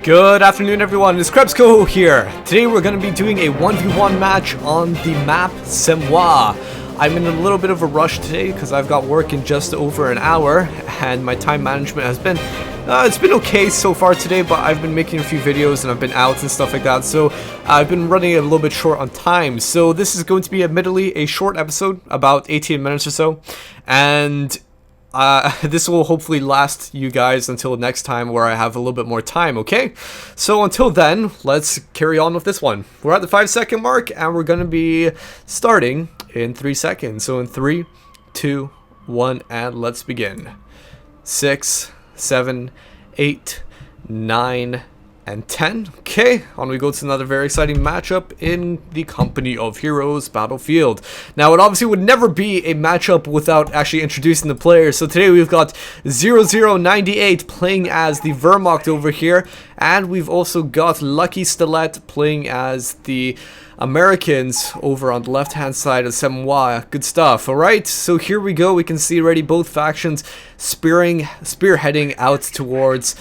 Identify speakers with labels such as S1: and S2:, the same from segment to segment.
S1: Good afternoon everyone, it's Krebsco here. Today we're going to be doing a 1v1 match on the map Semois. I'm in a little bit of a rush today because I've got work in just over an hour and my time management has been it's been okay so far today, but I've been making a few videos and I've been out and stuff like that, so I've been running a little bit short on time. So this is going to be admittedly a short episode, about 18 minutes or so, and this will hopefully last you guys until next time where I have a little bit more time, okay? So until then, let's carry on with this one. We're at the 5-second mark and we're going to be starting in 3 seconds. So in 3, 2, 1, and let's begin. 6, 7, 8, 9, and 10. Okay, on we go to another very exciting matchup in the Company of Heroes battlefield. Now, it obviously would never be a matchup without actually introducing the players. So today we've got 0098 playing as the Wehrmacht over here, and we've also got LuckySTILET playing as the Americans over on the left hand side of Semois. Good stuff. Alright, so here we go. We can see already both factions spearheading out towards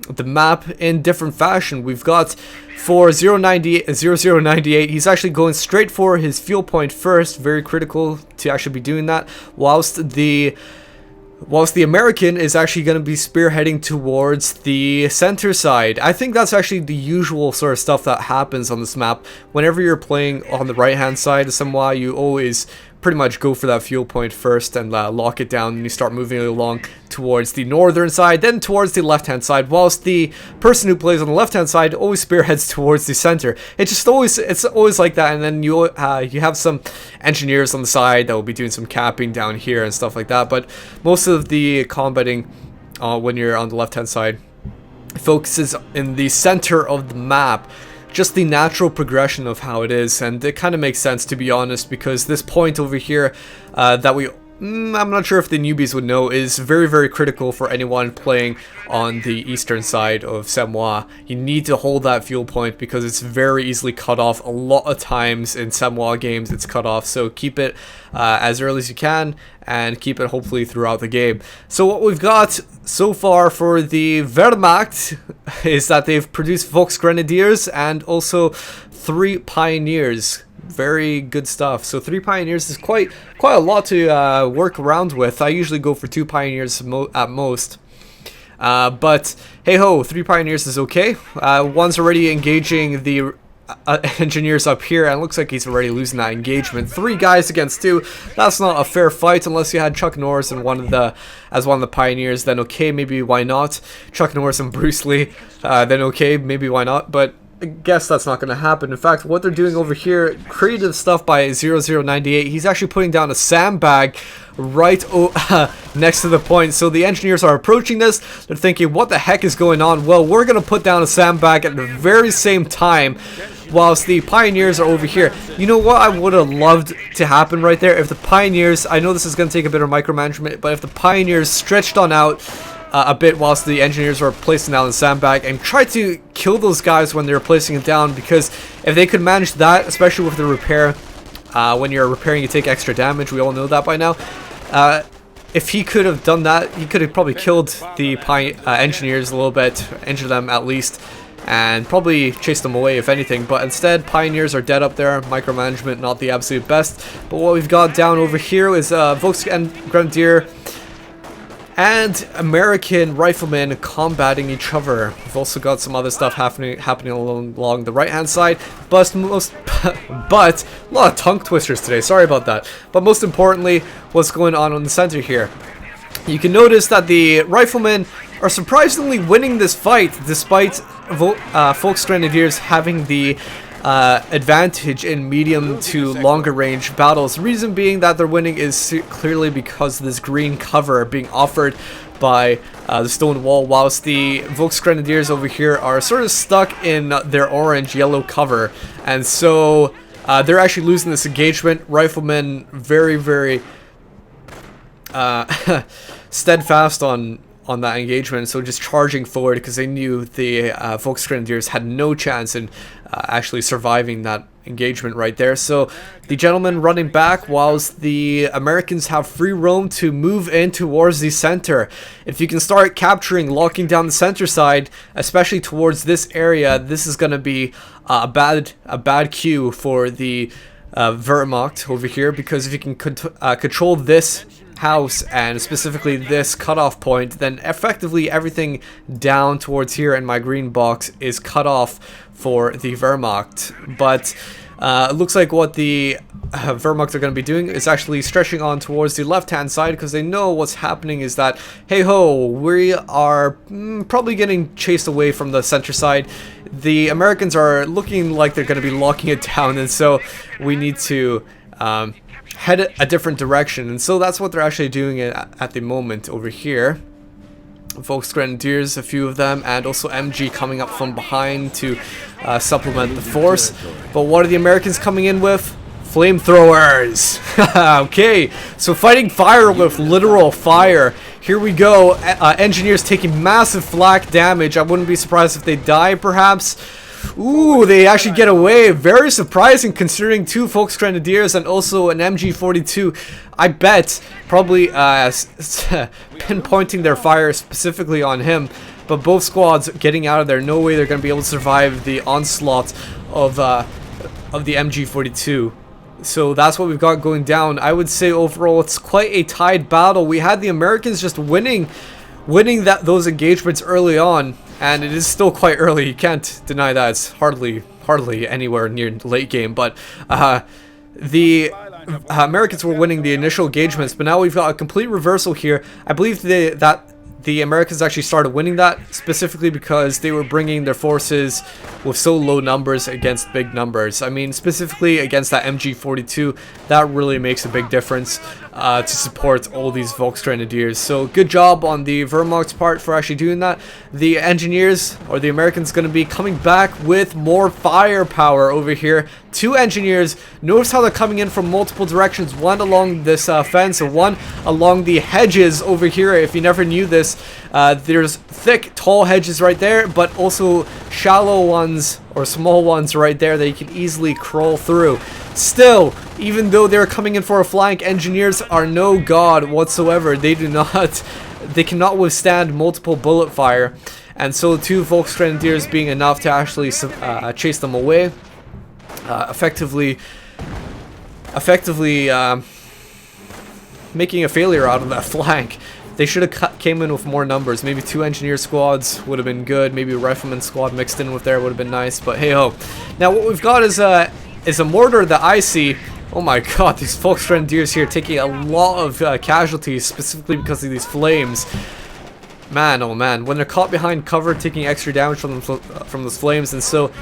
S1: the map in different fashion. We've got for 0098, he's actually going straight for his fuel point first, very critical to actually be doing that, whilst the American is actually going to be spearheading towards the center side. I think that's actually the usual sort of stuff that happens on this map. Whenever you're playing on the right hand side of Semois, you always pretty much go for that fuel point first and lock it down, and you start moving along towards the northern side, then towards the left hand side, whilst the person who plays on the left hand side always spearheads towards the center. It's always like that, and then you have some engineers on the side that will be doing some capping down here and stuff like that, but most of the combating when you're on the left hand side focuses in the center of the map. Just the natural progression of how it is, and it kind of makes sense, to be honest, because this point over here that I'm not sure if the newbies would know, is very, very critical for anyone playing on the eastern side of Semois. You need to hold that fuel point because it's very easily cut off. A lot of times in Semois games it's cut off, so keep it as early as you can and keep it hopefully throughout the game. So what we've got so far for the Wehrmacht is that they've produced Volksgrenadiers and also 3 Pioneers. Very good stuff. So 3 Pioneers is quite a lot to work around with. I usually go for 2 Pioneers at most. But hey ho, 3 Pioneers is okay. One's already engaging the engineers up here, and it looks like he's already losing that engagement. 3 guys against 2. That's not a fair fight unless you had Chuck Norris and one of the Pioneers. Then okay, maybe why not? Chuck Norris and Bruce Lee. Then okay, maybe why not? But I guess that's not going to happen. In fact, what they're doing over here, creative stuff by 0098, he's actually putting down a sandbag right next to the point. So the engineers are approaching this, they're thinking, what the heck is going on? Well, we're going to put down a sandbag at the very same time, whilst the Pioneers are over here. You know what I would have loved to happen right there? If the Pioneers, I know this is going to take a bit of micromanagement, but if the Pioneers stretched on out a bit whilst the engineers were placing down the sandbag and try to kill those guys when they're placing it down, because if they could manage that, especially with the repair, when you're repairing you take extra damage, we all know that by now. If he could have done that, he could have probably killed the engineers a little bit, injured them at least, and probably chased them away if anything. But instead, Pioneers are dead up there. Micromanagement not the absolute best. But what we've got down over here is Volksgrenadier and American riflemen combating each other. We've also got some other stuff happening along the right hand side, but a lot of tongue twisters today, sorry about that. But most importantly, what's going on in the center here. You can notice that the riflemen are surprisingly winning this fight, despite Volksgrenadiers having the advantage in medium to longer range battles. The reason being that they're winning is clearly because of this green cover being offered by the stone wall, whilst the Volksgrenadiers over here are sort of stuck in their orange-yellow cover, and so they're actually losing this engagement. Riflemen very, very steadfast on that engagement, so just charging forward because they knew the Volksgrenadiers had no chance in actually surviving that engagement right there. So the gentleman running back, whilst the Americans have free roam to move in towards the center. If you can start capturing, locking down the center side, especially towards this area, this is going to be a bad cue for the Wehrmacht over here, because if you can control this house and specifically this cutoff point, then effectively everything down towards here in my green box is cut off for the Wehrmacht. But it looks like what the Wehrmacht are going to be doing is actually stretching on towards the left hand side, because they know what's happening is that, hey ho, we are probably getting chased away from the center side. The Americans are looking like they're going to be locking it down, and so we need to head a different direction. And so that's what they're actually doing at the moment over here. Volksgrenadiers, a few of them, and also MG coming up from behind to supplement the force. But what are the Americans coming in with? Flamethrowers. Okay, so fighting fire with literal fire. Here we go. Engineers taking massive flak damage. I wouldn't be surprised if they die, perhaps. Ooh, they actually get away. Very surprising, considering 2 Volksgrenadiers and also an MG42. I bet probably pinpointing their fire specifically on him. But both squads getting out of there. No way they're going to be able to survive the onslaught of the MG42. So that's what we've got going down. I would say overall it's quite a tied battle. We had the Americans just winning those engagements early on, and it is still quite early. You can't deny that. It's hardly anywhere near late game, but the Americans were winning the initial engagements, but now we've got a complete reversal here. I believe that the Americans actually started winning that specifically because they were bringing their forces with so low numbers against big numbers. I mean, specifically against that MG42, that really makes a big difference to support all these Volksgrenadiers. So good job on the Wehrmacht's part for actually doing that. The engineers, or the Americans, going to be coming back with more firepower over here. 2 engineers. Notice how they're coming in from multiple directions. One along this fence, and one along the hedges over here. If you never knew this, there's thick, tall hedges right there, but also shallow ones or small ones right there that you can easily crawl through. Still, even though they're coming in for a flank, engineers are no god whatsoever. They cannot withstand multiple bullet fire, and so 2 Volksgrenadiers being enough to actually chase them away, effectively making a failure out of that flank. They should have came in with more numbers. Maybe 2 engineer squads would have been good. Maybe a rifleman squad mixed in with there would have been nice. But hey ho. Now what we've got is a mortar that I see. Oh my god, these Volksgrenadiers here taking a lot of casualties, specifically because of these flames. Man, oh man, when they're caught behind cover, taking extra damage from those flames, and so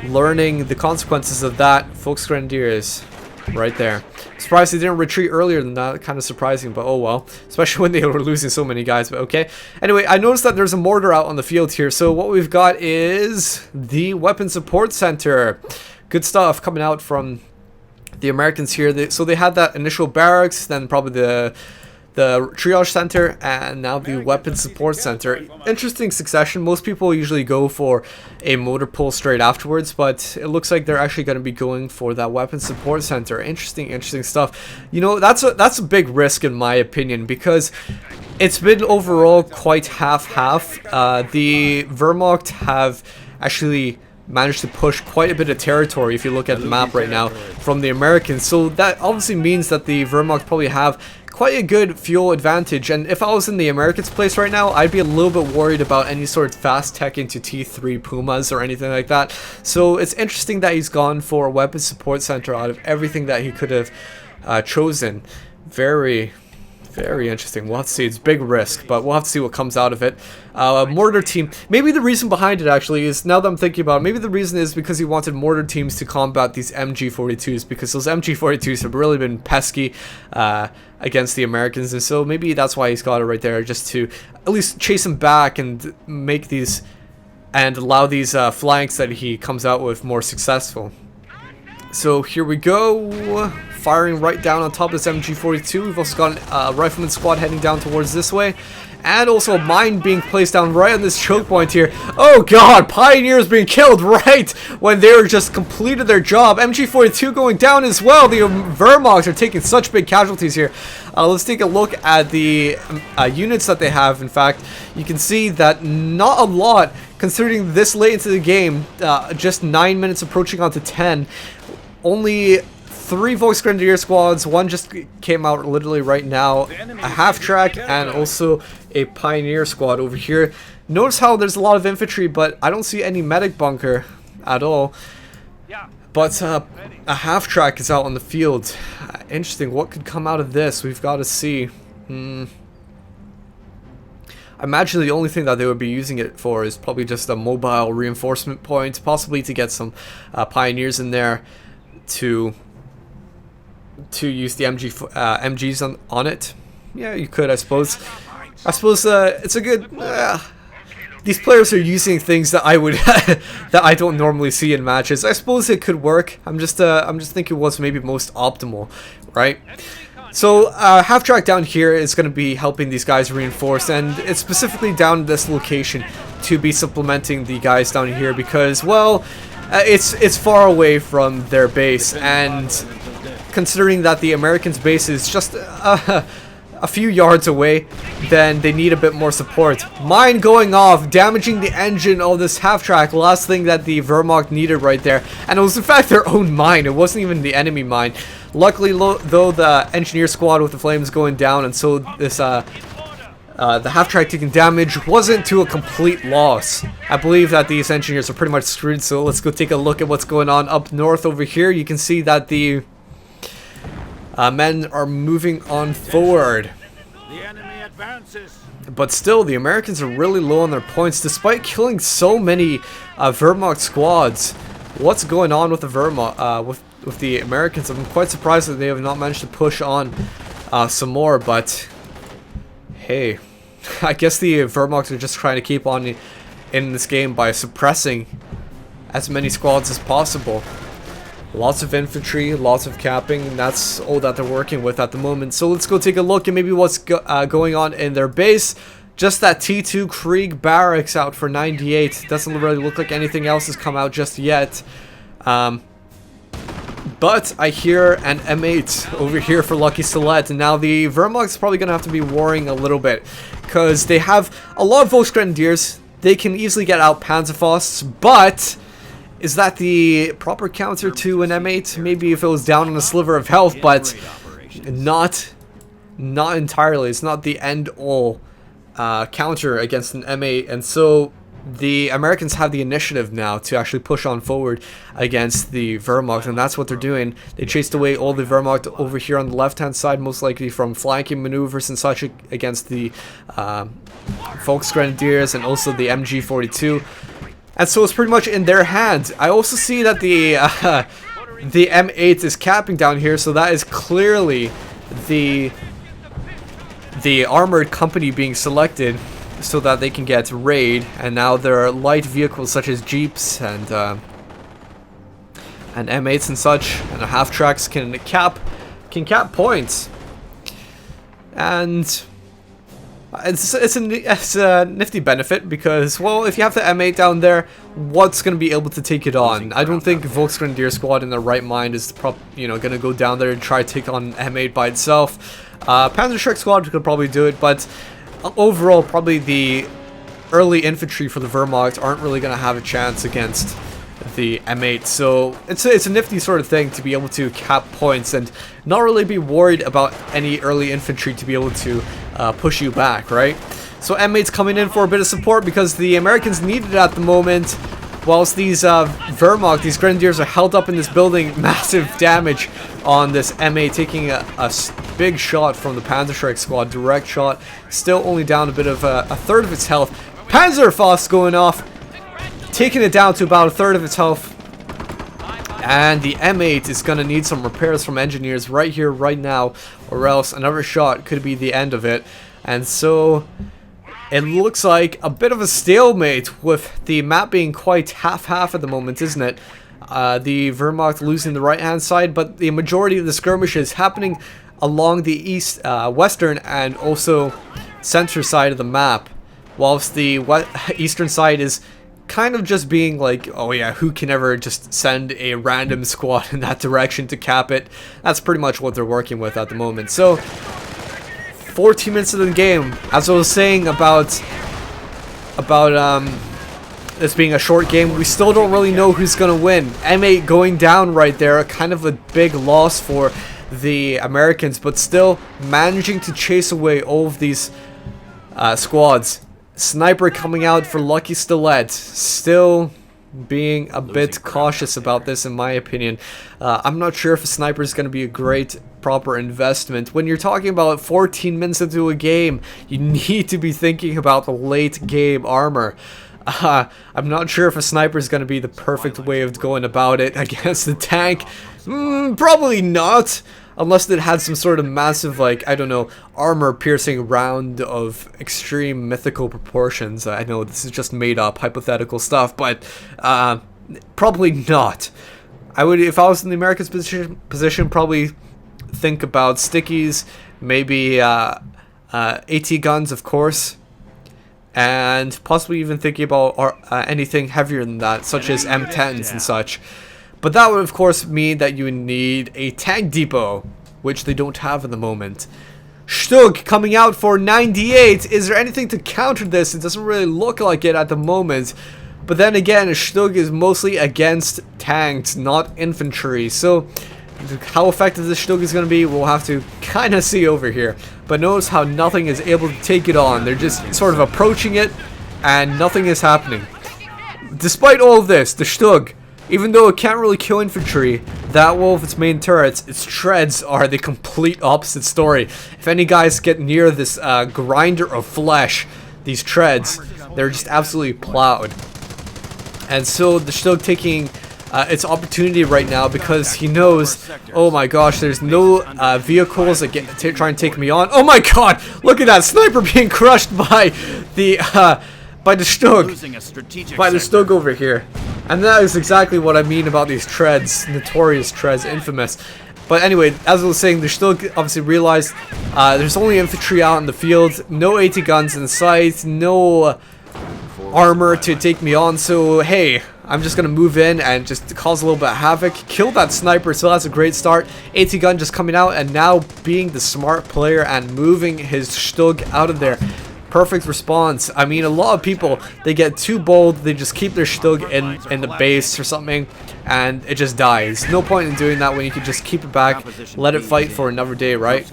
S1: learning the consequences of that. Volksgrenadiers right there. Surprised they didn't retreat earlier than that. Kind of surprising, but oh well. Especially when they were losing so many guys, but okay. Anyway, I noticed that there's a mortar out on the field here. So what we've got is the weapon support center. Good stuff coming out from the Americans here. So they had that initial barracks, then probably the triage center, and now the weapon support center. Interesting succession. Most people usually go for a motor pull straight afterwards, but it looks like they're actually going to be going for that weapon support center. Interesting stuff. You know, that's a big risk in my opinion, because it's been overall quite half-half. The Wehrmacht have actually managed to push quite a bit of territory, if you look at the map right now, from the Americans. So that obviously means that the Wehrmacht probably have quite a good fuel advantage, and if I was in the Americans' place right now, I'd be a little bit worried about any sort of fast tech into T3 Pumas or anything like that. So it's interesting that he's gone for a weapon support center out of everything that he could have chosen. Very interesting. We'll have to see. It's big risk, but we'll have to see what comes out of it. Mortar team. Maybe the reason behind it actually is, now that I'm thinking about it, maybe the reason is because he wanted mortar teams to combat these MG42s, because those MG42s have really been pesky against the Americans, and so maybe that's why he's got it right there, just to at least chase them back and make these, and allow these flanks that he comes out with more successful. So here we go. firing right down on top of this MG42. We've also got a rifleman squad heading down towards this way. And also a mine being placed down right on this choke point here. Oh god, Pioneers being killed right when they were just completed their job. MG42 going down as well. The Wehrmacht are taking such big casualties here. Let's take a look at the units that they have. In fact, you can see that not a lot considering this late into the game. Just 9 minutes approaching on to 10. Only 3 Volksgrenadier squads, one just came out literally right now, a half-track, and also a Pioneer squad over here. Notice how there's a lot of infantry, but I don't see any medic bunker at all. But a half-track is out on the field. Interesting, what could come out of this? We've got to see. I imagine the only thing that they would be using it for is probably just a mobile reinforcement point, possibly to get some Pioneers in there to use the MGs on it. Yeah, you could, I suppose. It's a good. These players are using things that I would that I don't normally see in matches. I suppose it could work. I'm just thinking what's maybe most optimal, right? So half track down here is going to be helping these guys reinforce, and it's specifically down this location to be supplementing the guys down here because, well, it's far away from their base, and considering that the Americans' base is just a few yards away, then they need a bit more support. Mine going off, damaging the engine of this half-track, last thing that the Wehrmacht needed right there. And it was in fact their own mine, it wasn't even the enemy mine. Luckily, though, the engineer squad with the flames going down, and so this the half-track taking damage wasn't to a complete loss. I believe that these engineers are pretty much screwed, so let's go take a look at what's going on up north over here. You can see that the men are moving on forward.
S2: The enemy advances.
S1: But still, the Americans are really low on their points, despite killing so many Wehrmacht squads. What's going on with the Wehrmacht, with the Americans? I'm quite surprised that they have not managed to push on some more, but hey, I guess the Wehrmacht are just trying to keep on in this game by suppressing as many squads as possible. Lots of infantry, lots of capping, and that's all that they're working with at the moment. So let's go take a look at maybe what's going on in their base. Just that T2 Krieg barracks out for 98. Doesn't really look like anything else has come out just yet. But I hear an M8 over here for LuckySTILET, and now the Wehrmacht's probably going to have to be worrying a little bit, because they have a lot of Volksgrenadiers. They can easily get out Panzerfausts, but is that the proper counter to an M8? Maybe if it was down on a sliver of health, but not entirely. It's not the end-all counter against an M8, and so the Americans have the initiative now to actually push on forward against the Wehrmacht, and that's what they're doing. They chased away all the Wehrmacht over here on the left-hand side, most likely from flanking maneuvers and such against the Volksgrenadiers and also the MG42. And so it's pretty much in their hands. I also see that the M8 is capping down here, so that is clearly the armored company being selected so that they can get raid. And now there are light vehicles such as jeeps and M8s and such, and half tracks can cap points. And it's a nifty benefit because, well, if you have the M8 down there, what's going to be able to take it on? I don't think Volksgrenadier squad in their right mind is going to go down there and try to take on M8 by itself. Panzerschreck squad could probably do it, but overall, probably the early infantry for the Wehrmacht aren't really going to have a chance against the M8. So it's a nifty sort of thing to be able to cap points and not really be worried about any early infantry to be able to push you back, right? So M8's coming in for a bit of support because the Americans need it at the moment, whilst these Wehrmacht, these Grenadiers, are held up in this building. Massive damage on this M8, taking a big shot from the Panzerschreck squad, direct shot, still only down a bit of a third of its health. Panzerfaust going off, taking it down to about a third of its health. And the M8 is going to need some repairs from engineers right here, right now, or else another shot could be the end of it. And so it looks like a bit of a stalemate with the map being quite half-half at the moment, isn't it? The Wehrmacht losing the right-hand side, but the majority of the skirmishes happening along the western and also center side of the map, whilst the eastern side is kind of just being like, oh yeah, who can ever just send a random squad in that direction to cap it? That's pretty much what they're working with at the moment. So 14 minutes into the game, as I was saying about this being a short game, we still don't really know who's gonna win. M8 going down right there, kind of a big loss for the Americans, but still managing to chase away all of these squads. Sniper coming out for LuckySTILET, still being a bit cautious about this in my opinion. I'm not sure if a sniper is going to be a great proper investment. When you're talking about 14 minutes into a game, you need to be thinking about the late game armor. I'm not sure if a sniper is going to be the perfect way of going about it against the tank. Probably not. Unless it had some sort of massive, like, I don't know, armor-piercing round of extreme mythical proportions. I know this is just made-up hypothetical stuff, but probably not. I would, if I was in the Americans' position, probably think about stickies, maybe AT guns, of course, and possibly even thinking about anything heavier than that, such as M10s and such. But that would, of course, mean that you need a tank depot, which they don't have at the moment. Stug coming out for 98. Is there anything to counter this? It doesn't really look like it at the moment. But then again, Stug is mostly against tanks, not infantry. So, how effective this Stug is going to be, we'll have to kind of see over here. But notice how nothing is able to take it on. They're just sort of approaching it, and nothing is happening. Despite all of this, the Stug, even though it can't really kill infantry, that will with its main turrets, its treads are the complete opposite story. If any guys get near this grinder of flesh, these treads, they're just absolutely plowed. And so the Stug taking its opportunity right now because he knows, oh my gosh, there's no vehicles that try and take me on. Oh my god, look at that sniper being crushed by the Stug over here. And that is exactly what I mean about these treads, notorious treads, infamous. But anyway, as I was saying, the Stug obviously realized there's only infantry out in the field, no AT guns in sight, no armor to take me on, so hey, I'm just gonna move in and just cause a little bit of havoc, kill that sniper, so that's a great start. AT gun just coming out and now being the smart player and moving his Stug out of there. Perfect response. I mean, a lot of people, they get too bold, they just keep their Stug in the base or something, and it just dies. No point in doing that when you can just keep it back, let it fight for another day, right?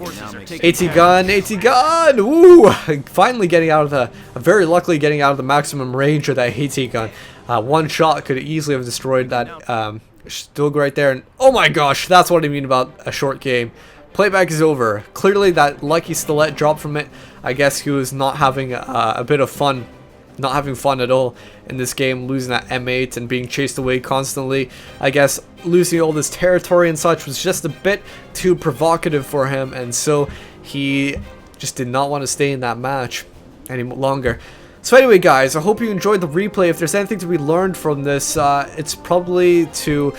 S1: AT gun, woo! Finally getting out of the, very luckily getting out of the maximum range of that AT gun. One shot could easily have destroyed that Stug right there, and oh my gosh, that's what I mean about a short game. Playback is over. Clearly that LuckySTILET dropped from it. I guess he was not having a bit of fun, not having fun at all in this game, losing that M8 and being chased away constantly. I guess losing all this territory and such was just a bit too provocative for him, and so he just did not want to stay in that match any longer. So anyway guys, I hope you enjoyed the replay. If there's anything to be learned from this, it's probably to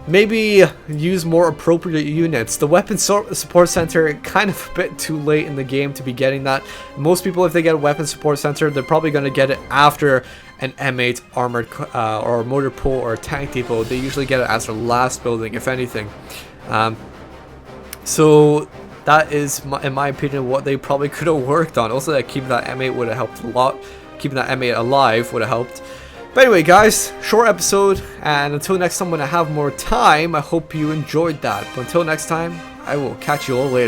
S1: maybe use more appropriate units. The weapon support center, kind of a bit too late in the game to be getting that. Most people, if they get a weapon support center, they're probably going to get it after an M8 armored or motor pool or a tank depot. They usually get it as their last building, if anything. So that is, in my opinion, what they probably could have worked on. Also, that keeping that M8 would have helped a lot. Keeping that M8 alive would have helped. But anyway guys, short episode, and until next time when I have more time, I hope you enjoyed that. But until next time, I will catch you all later.